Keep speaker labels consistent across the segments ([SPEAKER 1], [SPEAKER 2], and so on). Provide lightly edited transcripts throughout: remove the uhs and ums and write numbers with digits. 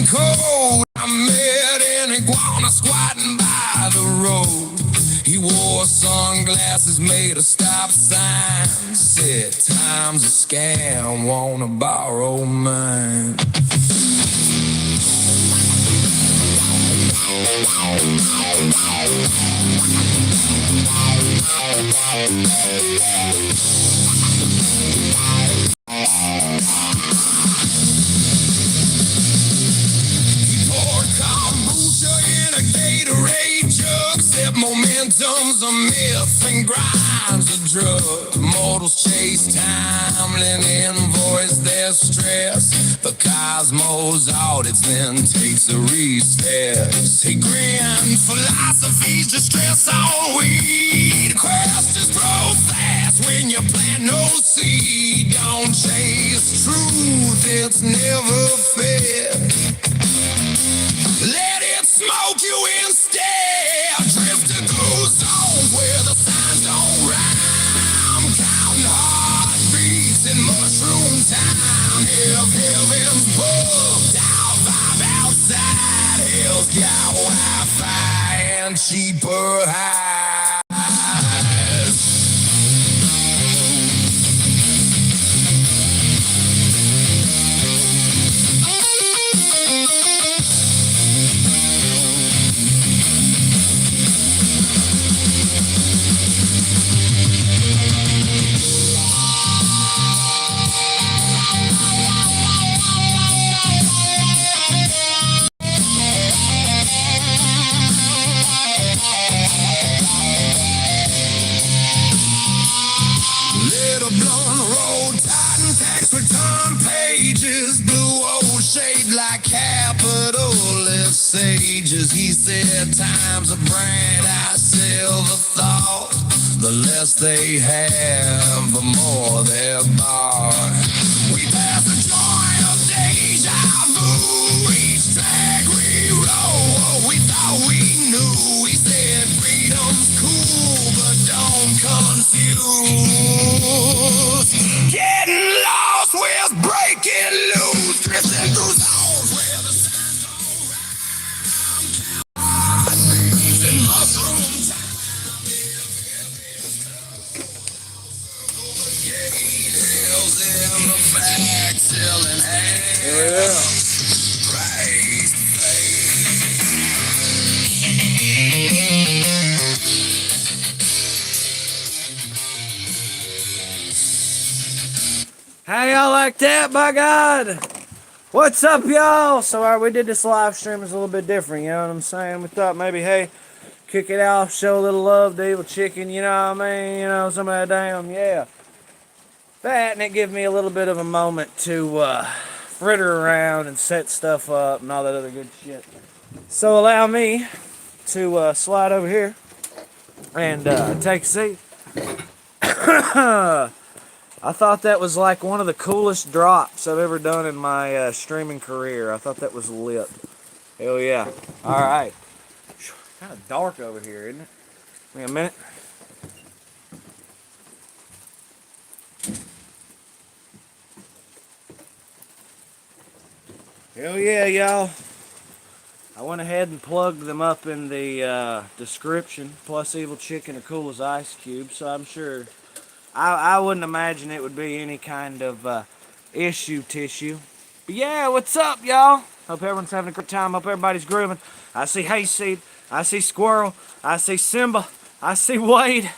[SPEAKER 1] Cold. I met an iguana squatting by the road. He wore sunglasses, made a stop sign. Said, time's a scam, wanna borrow mine. Momentum's a myth and grind's a drug. Mortals chase time, then invoice their stress. The cosmos audits, then takes a recess. He grinned, philosophy's distress on weed. Questions grow fast when you plant no seed. Don't chase truth, it's never fair. Let it smoke you instead. Drifting through zones where the signs don't rhyme. Counting heartbeats in mushroom time. If heaven's booked, I'll vibe outside. Hell's got Wi-Fi and cheaper highs. Sages, he said, time's a brand, I sell the thought. The less they have, the more they're bought. We pass the joy of deja vu. Each track we roll, we thought we knew. He said, freedom's cool, but don't confuse. Getting lost with breaking loose. Drifting through zones where the signs don't
[SPEAKER 2] How y'all like that, by God? What's up, y'all? So we did this live stream. It's a little bit different, you know what I'm saying? We thought maybe, hey, kick it off, show a little love to Evil Chicken, you know what I mean? You know, some of that damn, yeah. That, and it gave me a little bit of a moment to fritter around and set stuff up and all that other good shit. So allow me to slide over here and take a seat. I thought that was like one of the coolest drops I've ever done in my streaming career. I thought that was lit. Hell yeah. Alright. Kind of dark over here, isn't it? Wait a minute. Hell yeah, y'all. I went ahead and plugged them up in the description. Plus Evil Chicken are cool as Ice Cube, so I'm sure I wouldn't imagine it would be any kind of issue tissue. But yeah, what's up, y'all? Hope everyone's having a great time. Hope everybody's grooving. I see Hayseed. I see Squirrel. I see Simba. I see Wade.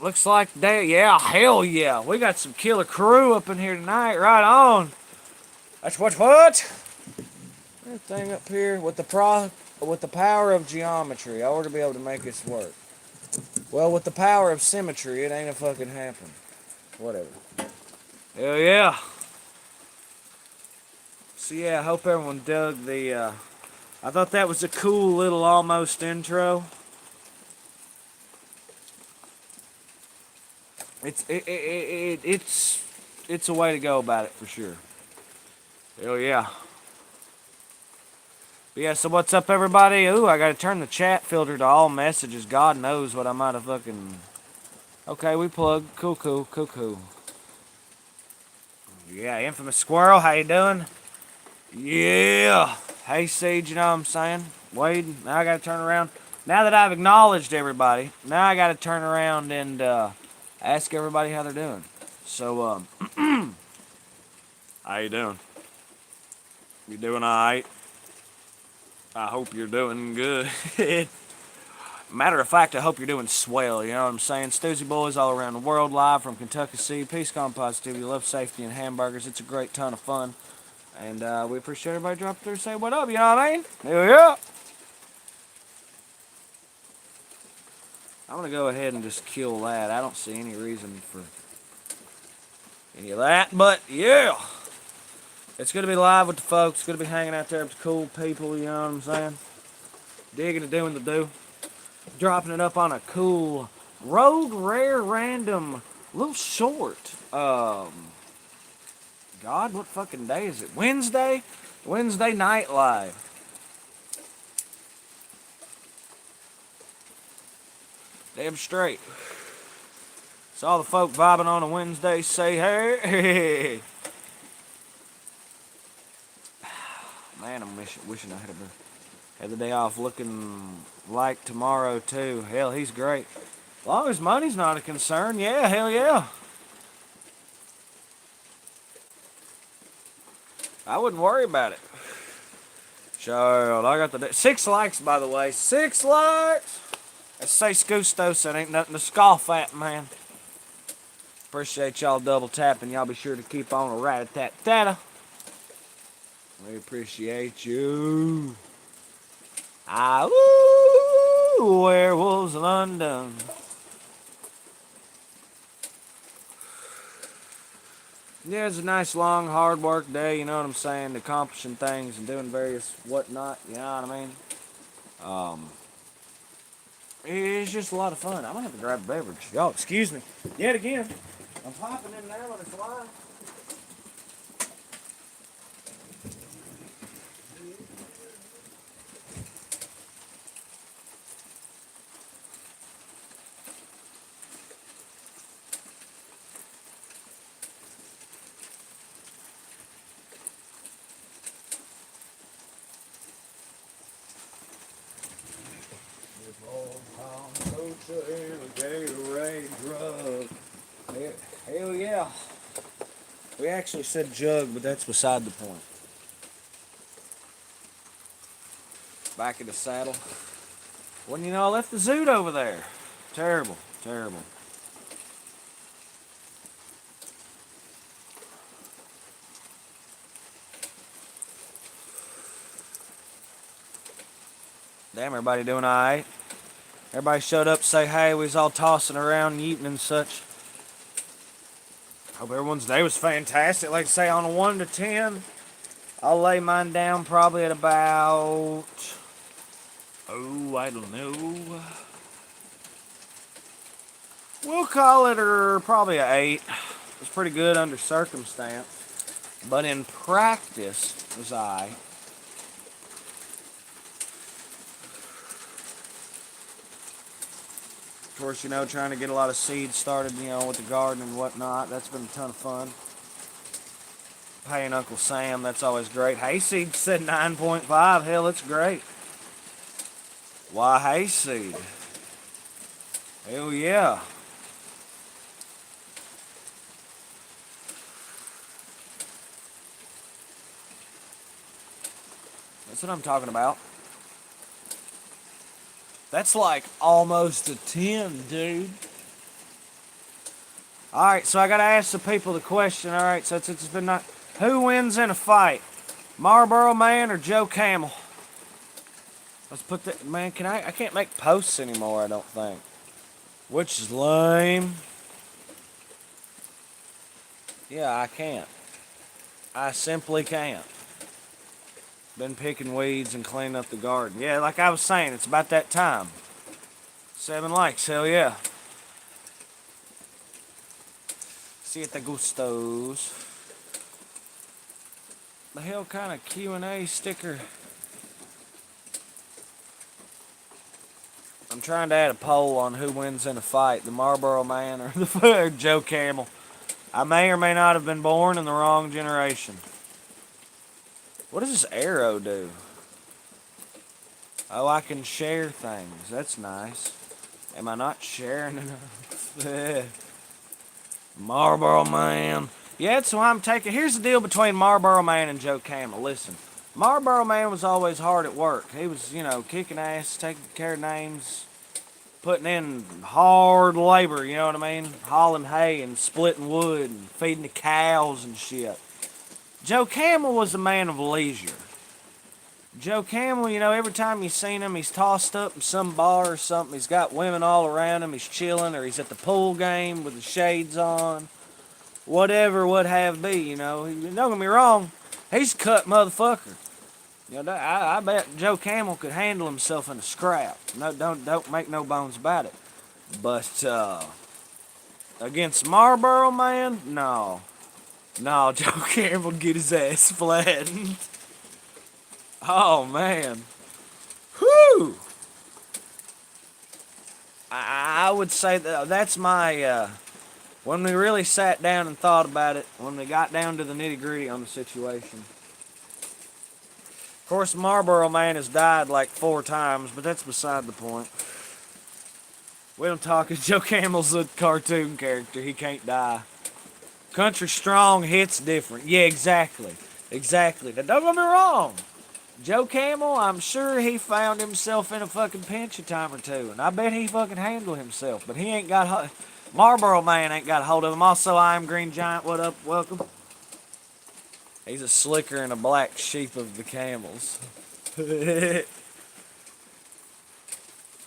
[SPEAKER 2] Looks like yeah, hell yeah. We got some killer crew up in here tonight. Right on. That's what? Everything up here with the power of geometry, I ought to be able to make this work. Well, with the power of symmetry, it ain't a fucking happen. Whatever. Hell yeah. So yeah, I hope everyone dug the. I thought that was a cool little almost intro. It's a way to go about it for sure. Hell yeah. But yeah, so what's up, everybody? Ooh, I gotta turn the chat filter to all messages. God knows what I might have fucking. Okay, we plugged. Cool, cool, cool, cool. Yeah, Infamous Squirrel, how you doing? Yeah. Hey, Siege, you know what I'm saying? Wade, now I gotta turn around. Now that I've acknowledged everybody, now I gotta turn around and ask everybody how they're doing. So, how you doing? You doing alright? I hope you're doing good. Matter of fact, I hope you're doing swell, you know what I'm saying? Stoozy boys all around the world, live from Kentucky City. Peace, calm, positivity, love, safety, and hamburgers. It's a great ton of fun. And we appreciate everybody dropping through and say what up, you know what I mean? Hell yeah! I'm going to go ahead and just kill that. I don't see any reason for any of that, but yeah! It's going to be live with the folks. It's going to be hanging out there with the cool people, you know what I'm saying? Digging and doing the do. Dropping it up on a cool, rogue, rare, random, little short. God, what fucking day is it? Wednesday? Wednesday night live. Damn straight. So all the folk vibing on a Wednesday say hey. Man, I'm wishing I had the day off looking like tomorrow too. Hell, he's great. As long as money's not a concern, yeah, hell yeah. I wouldn't worry about it. Child, I got the 6 likes, by the way. 6 likes! That's seis gustos, that ain't nothing to scoff at, man. Appreciate y'all double tapping. Y'all be sure to keep on a rat-a-tat-tatta. We appreciate you. Ooh, Werewolves London. Yeah, it's a nice, long, hard work day, you know what I'm saying? Accomplishing things and doing various whatnot, you know what I mean? It's just a lot of fun. I'm gonna have to grab a beverage. Y'all, excuse me. Yet again, I'm popping in there when it's live. Hell yeah. We actually said jug, but that's beside the point. Back in the saddle. Well, you know, I left the zoot over there. Terrible, terrible. Damn, everybody doing alright? Everybody showed up to say hey. We was all tossing around and eating and such. Hope everyone's day was fantastic. Like I say, on a 1 to 10, I'll lay mine down probably at about... Oh, I don't know. We'll call it probably an 8. It's pretty good under circumstance. But in practice, was I. Of course, you know, trying to get a lot of seeds started, you know, with the garden and whatnot. That's been a ton of fun. Paying Uncle Sam, that's always great. Hayseed said 9.5. Hell, it's great. Why, Hayseed? Hell yeah. That's what I'm talking about. That's like almost a 10, dude. Alright, so I gotta ask the people the question. Alright, so it's been not. Who wins in a fight? Marlboro Man or Joe Camel? Let's put that. Man, I can't make posts anymore, I don't think. Which is lame. Yeah, I can't. I simply can't. Been picking weeds and cleaning up the garden. Yeah, like I was saying, it's about that time. 7 likes, hell yeah. Siete gustos. The hell kind of Q&A sticker? I'm trying to add a poll on who wins in a fight, the Marlboro Man or the Joe Camel. I may or may not have been born in the wrong generation. What does this arrow do? Oh, I can share things. That's nice. Am I not sharing enough? Marlboro Man. Yeah, that's why I'm taking. Here's the deal between Marlboro Man and Joe Camel. Listen, Marlboro Man was always hard at work. He was, kicking ass, taking care of names, putting in hard labor, you know what I mean? Hauling hay and splitting wood and feeding the cows and shit. Joe Camel was a man of leisure. Joe Camel, every time you seen him, he's tossed up in some bar or something. He's got women all around him. He's chilling, or he's at the pool game with the shades on. Whatever would have be, Don't get me wrong, he's a cut motherfucker. I bet Joe Camel could handle himself in a scrap. No, don't make no bones about it. But against Marlboro Man, no, Joe Camel would get his ass flattened. Oh man, whew. I would say that's my. When we really sat down and thought about it, when we got down to the nitty gritty on the situation. Of course, Marlboro Man has died like 4 times, but that's beside the point. We don't talk. Joe Camel's a cartoon character. He can't die. Country Strong hits different. Yeah, exactly. Now, don't get me wrong. Joe Camel, I'm sure he found himself in a fucking pinch a time or two, and I bet he fucking handled himself, but he ain't got. Marlboro Man ain't got a hold of him. Also, I am Green Giant. What up? Welcome. He's a slicker and a black sheep of the camels.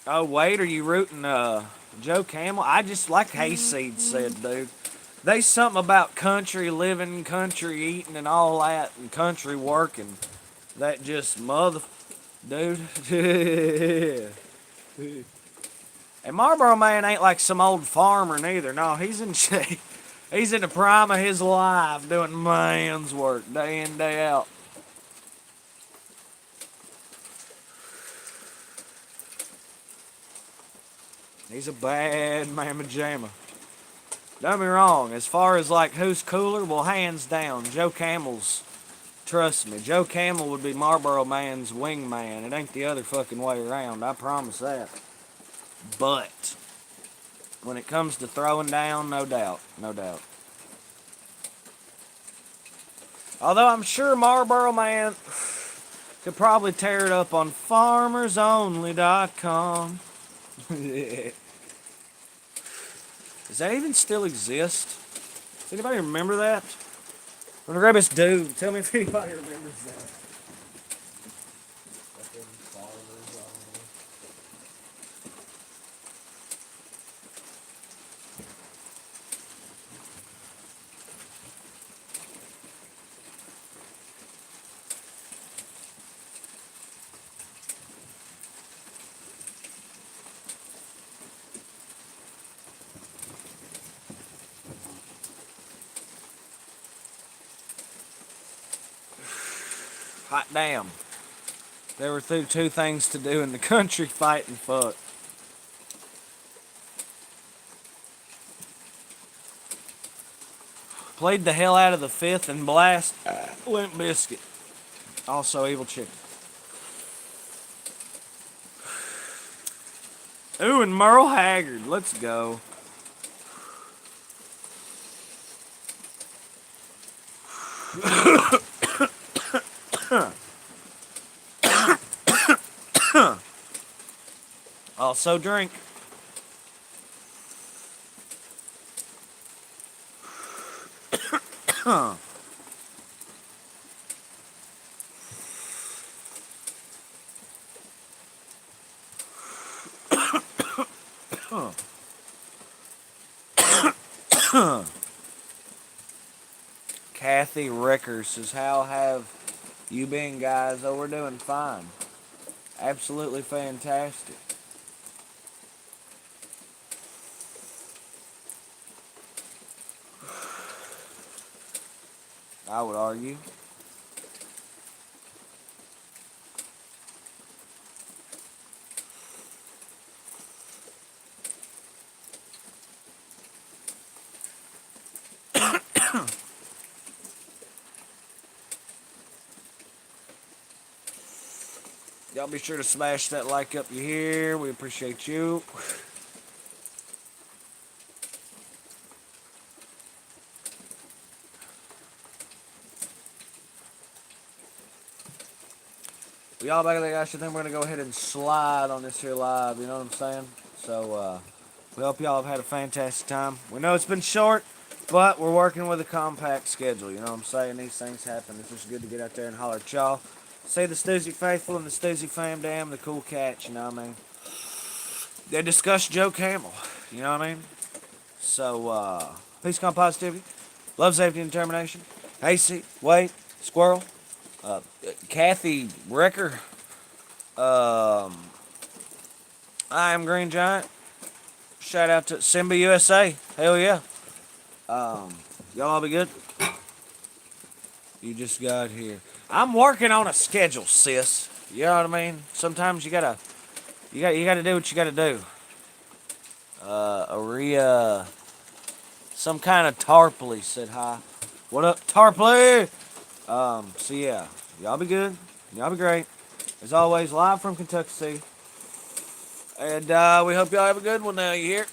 [SPEAKER 2] Oh, wait, are you rooting Joe Camel? I just like Hayseed said, dude. There's something about country living, country eating, and all that, and country working. That just dude. And Marlboro Man ain't like some old farmer neither. No, he's in shape. He's in the prime of his life doing man's work day in, day out. He's a bad mamma jamma. Don't get me wrong, as far as like who's cooler, well, hands down, Joe Camel's, trust me, Joe Camel would be Marlboro Man's wingman. It ain't the other fucking way around, I promise that. But when it comes to throwing down, no doubt. Although I'm sure Marlboro Man could probably tear it up on farmersonly.com. Does that even still exist? Does anybody remember that? I'm gonna grab this dude. Tell me if anybody remembers that. Hot damn. There were 2 things to do in the country, fight and fuck. Played the hell out of the Fifth and Blast, Limp Bizkit. Also Evil Chicken. Ooh, and Merle Haggard. Let's go. Also drink. Kathy Rickers says, how have You being guys, oh, we're doing fine. Absolutely fantastic. I would argue. Y'all be sure to smash that like up you here. We appreciate you. We all back there, guys. I think we're gonna go ahead and slide on this here live. You know what I'm saying? So we hope y'all have had a fantastic time. We know it's been short, but we're working with a compact schedule. You know what I'm saying? These things happen. It's just good to get out there and holler at y'all. Say the Stoozy faithful and the Stoozy fam damn the cool cats. You know what I mean? They discuss Joe Camel. You know what I mean? So peace, calm, positivity, love, safety, and determination. AC, Wade, Squirrel. Kathy Brecker. I am Green Giant. Shout out to Simba USA. Hell yeah. Y'all all be good. You just got here. I'm working on a schedule, sis. You know what I mean? Sometimes you gotta do what you gotta do. Aria, some kind of Tarpley said hi. What up, Tarpley? So yeah, y'all be good. Y'all be great. As always, live from Kentucky City. And we hope y'all have a good one now, you hear?